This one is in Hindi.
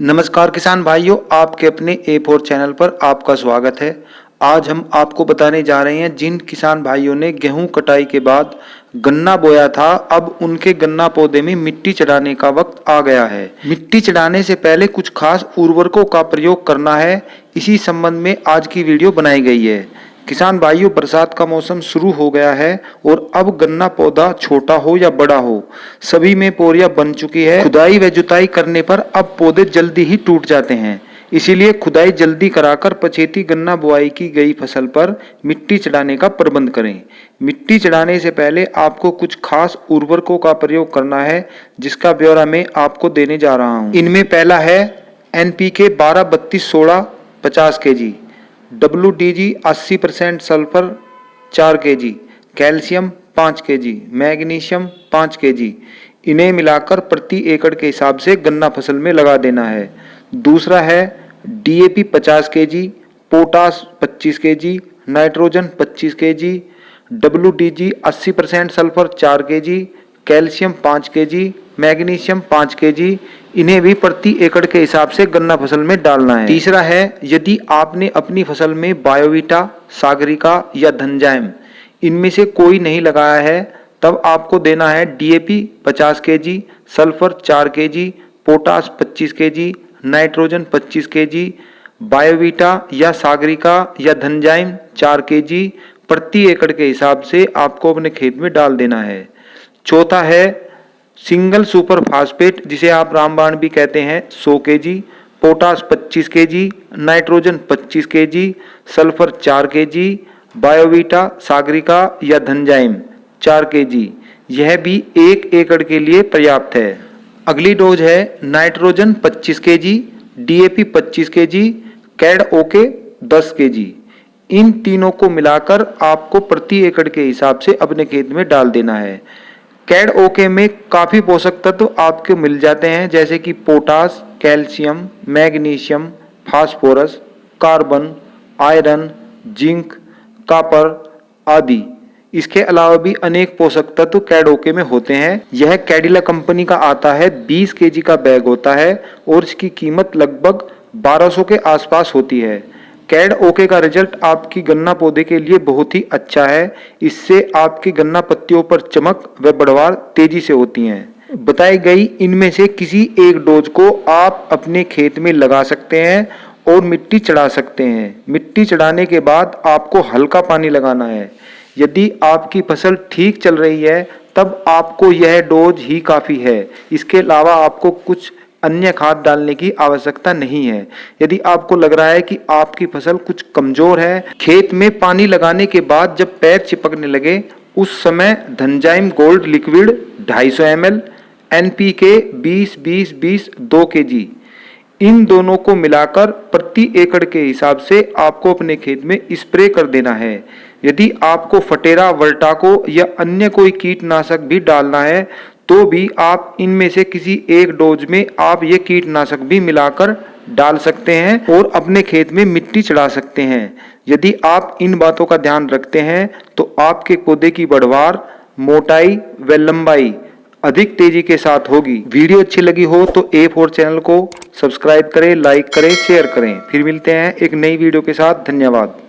नमस्कार किसान भाइयों, आपके अपने A4 चैनल पर आपका स्वागत है। आज हम आपको बताने जा रहे हैं जिन किसान भाइयों ने गेहूं कटाई के बाद गन्ना बोया था, अब उनके गन्ना पौधे में मिट्टी चढ़ाने का वक्त आ गया है। मिट्टी चढ़ाने से पहले कुछ खास उर्वरकों का प्रयोग करना है, इसी संबंध में आज की वीडियो बनाई गई है। किसान भाइयों, बरसात का मौसम शुरू हो गया है और अब गन्ना पौधा छोटा हो या बड़ा हो, सभी में पोरिया बन चुकी है। खुदाई व जुताई करने पर अब पौधे जल्दी ही टूट जाते हैं, इसीलिए खुदाई जल्दी कराकर पछेती गन्ना बुआई की गई फसल पर मिट्टी चढ़ाने का प्रबंध करें। मिट्टी चढ़ाने से पहले आपको कुछ खास उर्वरकों का प्रयोग करना है, जिसका ब्यौरा मैं आपको देने जा रहा हूँ। इनमें पहला है NPK 12-32-16 50 kg, WDG 80% sulphur 4 kg, calcium 5 kg, magnesium 5 kg। इन्हें मिलाकर प्रति एकड़ के हिसाब से गन्ना फसल में लगा देना है। दूसरा है DAP 50 kg, potash 25 kg, nitrogen 25 kg, WDG 80% sulphur 4 kg, calcium 5 kg, magnesium 5 kg। इन्हें भी प्रति एकड़ के हिसाब से गन्ना फसल में डालना है। तीसरा है, यदि आपने अपनी फसल में बायोवीटा, सागरिका या धनजाइम इनमें से कोई नहीं लगाया है, तब आपको देना है DAP 50 kg, sulphur 4 kg, potash 25 kg, nitrogen 25 kg, बायोवीटा या सागरिका या धनजाइम 4 kg प्रति एकड़ के हिसाब से आपको अपने खेत में डाल देना है। चौथा है सिंगल सुपर फास्फेट, जिसे आप रामबाण भी कहते हैं, 100 kg, potash 25 kg, nitrogen 25 kg, sulphur 4 kg, बायोवीटा, Sagarika या धनजाइम 4 kg। यह भी 1 एकड़ के लिए पर्याप्त है। अगली डोज है नाइट्रोजन 25 kg, DAP 25 kg, कैड ओके 10 kg। इन तीनों को मिलाकर आपको प्रति एकड़ के हिसाब से अपने खेत में डाल देना है। कैड ओके में काफ़ी पोषक तत्व आपको मिल जाते हैं, जैसे कि potash, calcium, magnesium, phosphorus, carbon, iron, zinc, copper आदि। इसके अलावा भी अनेक पोषक तत्व कैड ओके में होते हैं। यह कैडिला कंपनी का आता है, 20 kg का बैग होता है और इसकी कीमत लगभग 1200 के आसपास होती है। कैड ओके का रिजल्ट आपकी गन्ना पौधे के लिए बहुत ही अच्छा है। इससे आपकी गन्ना पत्तियों पर चमक व बढ़वार तेजी से होती हैं। बताई गई इनमें से किसी एक डोज को आप अपने खेत में लगा सकते हैं और मिट्टी चढ़ा सकते हैं। मिट्टी चढ़ाने के बाद आपको हल्का पानी लगाना है। यदि आपकी फसल ठीक चल रही है तब आपको यह डोज ही काफ़ी है। इसके अलावा आपको कुछ अन्य खाद डालने की आवश्यकता नहीं है। यदि आपको लग रहा है कि आपकी फसल कुछ कमजोर है, खेत में पानी लगाने के बाद जब पैर चिपकने लगे, उस समय Dhanzyme gold liquid 250 ml, NPK 20-20-20 2 kg, इन दोनों को मिलाकर प्रति एकड़ के हिसाब से आपको अपने खेत में स्प्रे कर देना है। यदि आपको फटेरा, वर्टाको या अन्य कोई कीटनाशक भी डालना है तो भी आप इनमें से किसी एक डोज में आप ये कीटनाशक भी मिलाकर डाल सकते हैं और अपने खेत में मिट्टी चढ़ा सकते हैं। यदि आप इन बातों का ध्यान रखते हैं तो आपके पौधे की बढ़वार, मोटाई व लंबाई अधिक तेजी के साथ होगी। वीडियो अच्छी लगी हो तो A4 चैनल को सब्सक्राइब करें, लाइक करें, शेयर करें। फिर मिलते हैं एक नई वीडियो के साथ। धन्यवाद।